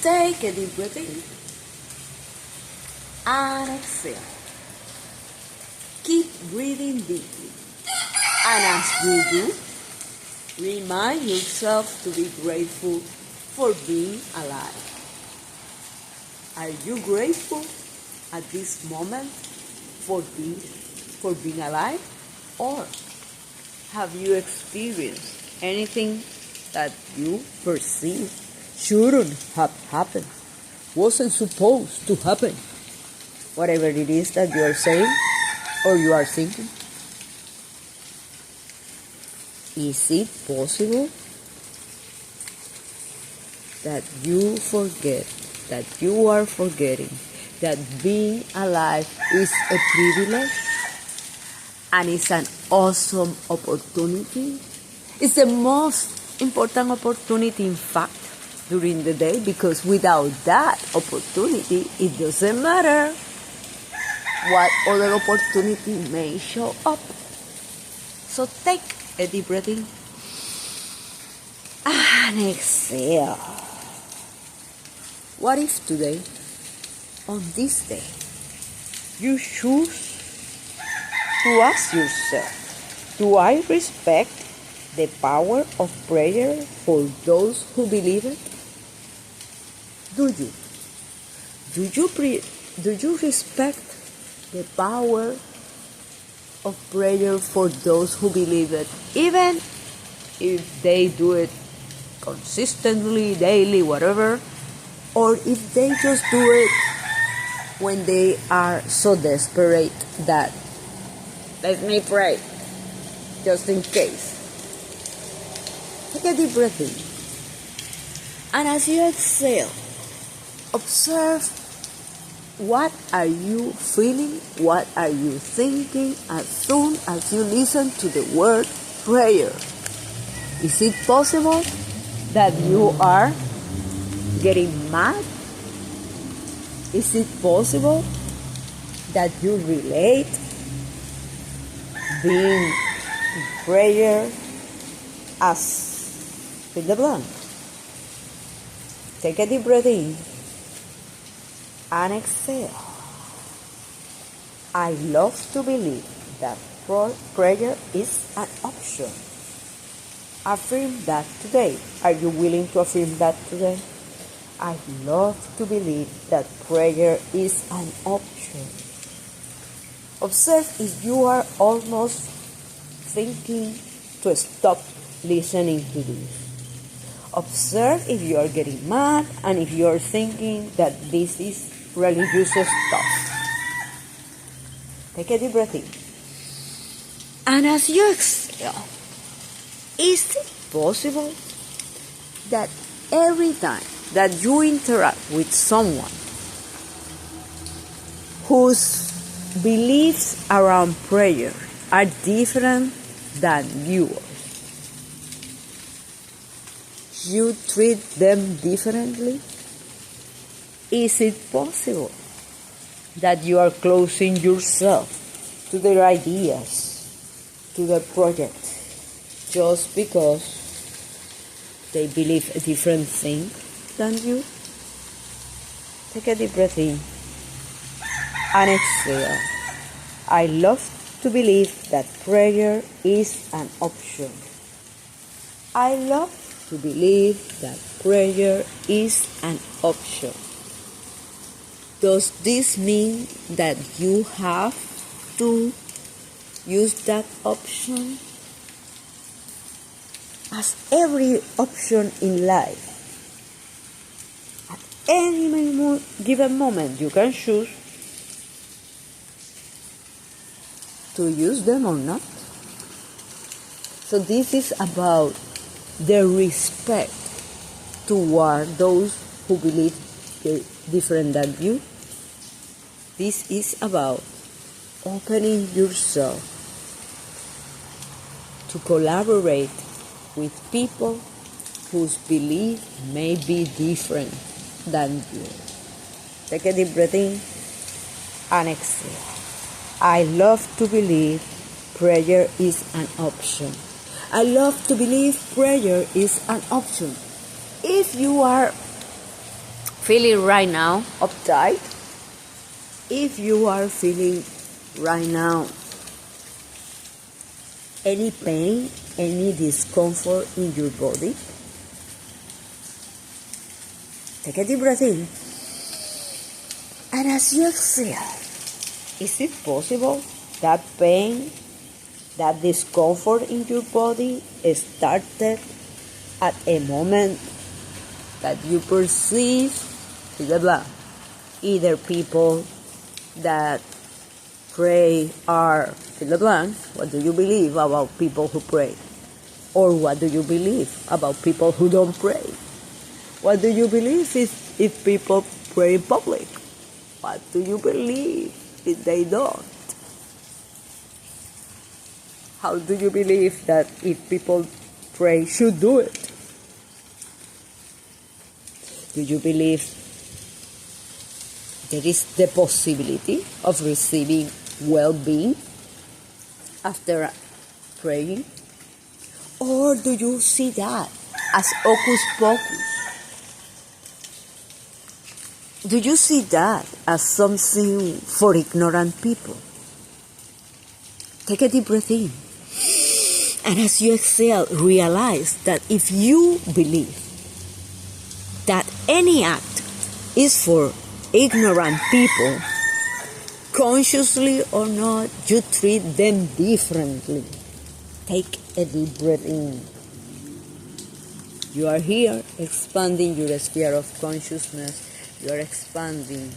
Take a deep breath in and exhale. Keep breathing deeply. And as you do, remind yourself to be grateful for being alive. Are you grateful at this moment for being alive? Or have you experienced anything that you perceive shouldn't have happened, wasn't supposed to happen? Whatever it is that you are saying or you are thinking. Is it possible that you forget, that you are forgetting that being alive is a privilege and it's an awesome opportunity? It's the most important opportunity, in fact, during the day, because without that opportunity, it doesn't matter what other opportunity may show up. So take a deep breath in and exhale. What if today, on this day, you choose to ask yourself, do I respect the power of prayer for those who believe it? Do you? Do you respect the power of prayer for those who believe it, even if they do it consistently, daily, whatever, or if they just do it when they are so desperate that let me pray just in case? Take a deep breath in, and as you exhale, observe what are you feeling, what are you thinking as soon as you listen to the word prayer. Is it possible that you are getting mad? Is it possible that you relate being in prayer as fill the blank? Take a deep breath in and exhale. I love to believe that prayer is an option. Affirm that today. Are you willing to affirm that today? I love to believe that prayer is an option. Observe if you are almost thinking to stop listening to this. Observe if you are getting mad and if you are thinking that this is religious stuff. Take a deep breath in. And as you exhale, is it possible that every time that you interact with someone whose beliefs around prayer are different than yours, you treat them differently? Is it possible that you are closing yourself to their ideas, to their project, just because they believe a different thing than you? Take a deep breath in and exhale. I love to believe that prayer is an option. I love to believe that prayer is an option. Does this mean that you have to use that option? As every option in life, at any given moment, you can choose to use them or not. So this is about the respect toward those who believe different than you. This is about opening yourself to collaborate with people whose belief may be different than yours. Take a deep breath in and exhale. I love to believe prayer is an option. I love to believe prayer is an option. If you are feeling right now uptight, if you are feeling right now any pain, any discomfort in your body, take a deep breath in. And as you exhale, is it possible that pain, that discomfort in your body started at a moment that you perceive, blah, blah, either people that pray are, fill the blank, what do you believe about people who pray? Or what do you believe about people who don't pray? What do you believe if people pray in public? What do you believe if they don't? How do you believe that if people pray should do it? Do you believe there is the possibility of receiving well-being after praying? Or do you see that as hocus pocus? Do you see that as something for ignorant people? Take a deep breath in. And as you exhale, realize that if you believe that any act is for ignorant people, consciously or not, you treat them differently. Take a deep breath in. You are here expanding your sphere of consciousness. You are expanding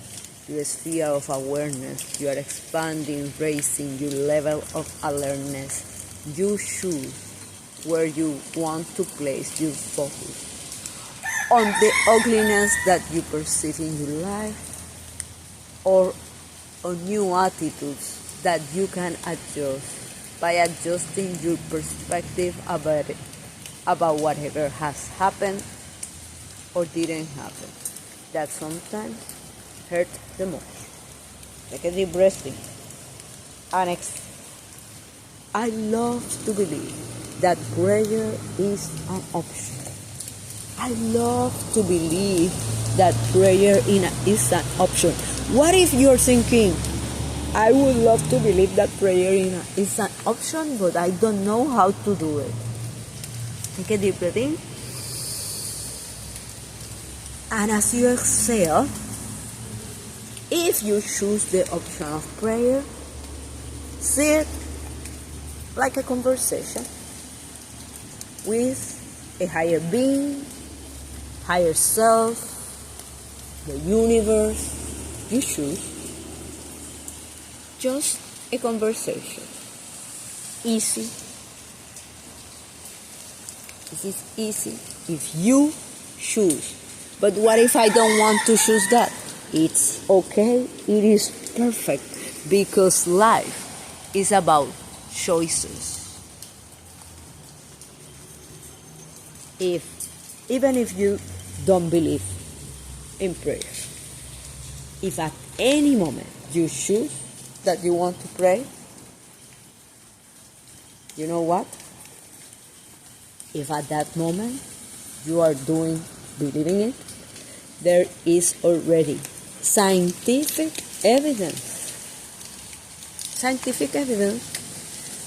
your sphere of awareness. You are expanding, raising your level of alertness. You choose where you want to place your focus. On the ugliness that you perceive in your life, or on new attitudes that you can adjust by adjusting your perspective about whatever has happened or didn't happen. That sometimes hurt the most. Take a deep breath in. And I love to believe that prayer is an option. I love to believe that prayer is an option. What if you're thinking, I would love to believe that prayer is an option, but I don't know how to do it? Take a deep breath in. And as you exhale, if you choose the option of prayer, see it like a conversation with a higher being, higher self, the universe. You choose. Just a conversation. Easy. This is easy if you choose. But what if I don't want to choose that? It's okay. It is perfect. Because life is about choices. Even if you don't believe in prayer, if at any moment you choose that you want to pray, you know what? If at that moment you are believing it, there is already scientific evidence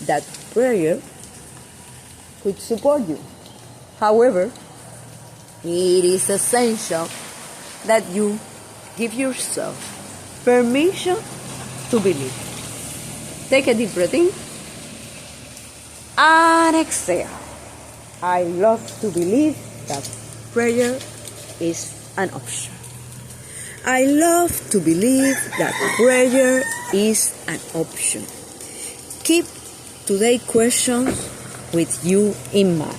that prayer could support you. However, it is essential that you give yourself permission to believe. Take a deep breath in and exhale. I love to believe that prayer is an option. I love to believe that prayer is an option. Keep today's questions with you in mind.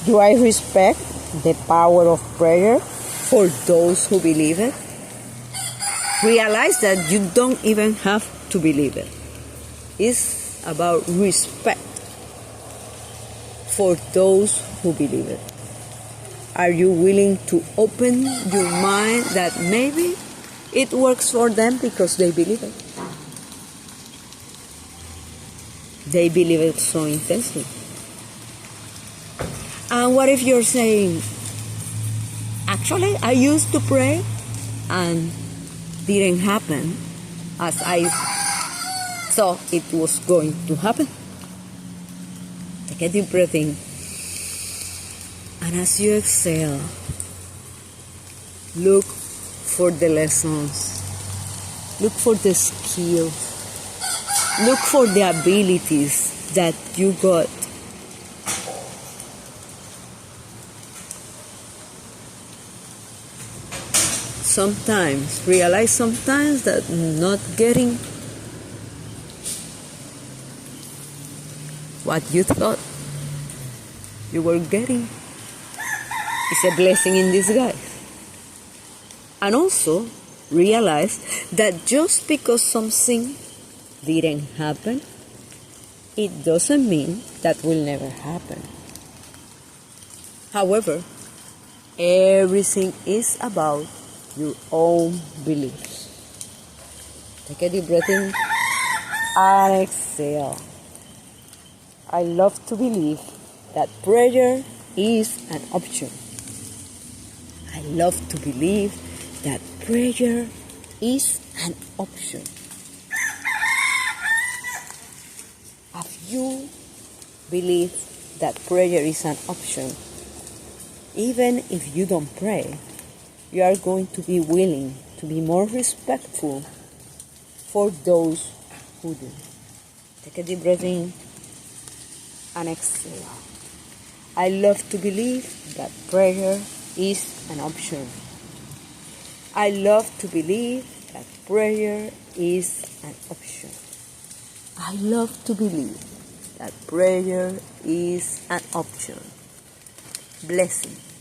Do I respect the power of prayer for those who believe it? Realize that you don't even have to believe it. It's about respect for those who believe it. Are you willing to open your mind that maybe it works for them because they believe it? They believe it so intensely. And what if you're saying, Actually, I used to pray and didn't happen as I thought it was going to happen. Take a deep breath in. And as you exhale, look for the lessons. Look for the skills. Look for the abilities that you got. Realize sometimes that not getting what you thought you were getting is a blessing in disguise. And also realize that just because something didn't happen, it doesn't mean that will never happen. However, everything is about your own beliefs. Take a deep breath in and exhale. I love to believe that prayer is an option. I love to believe that prayer is an option. If you believe that prayer is an option, even if you don't pray, you are going to be willing to be more respectful for those who do. Take a deep breath in and exhale. I love to believe that prayer is an option. I love to believe that prayer is an option. I love to believe that prayer is an option. Blessing.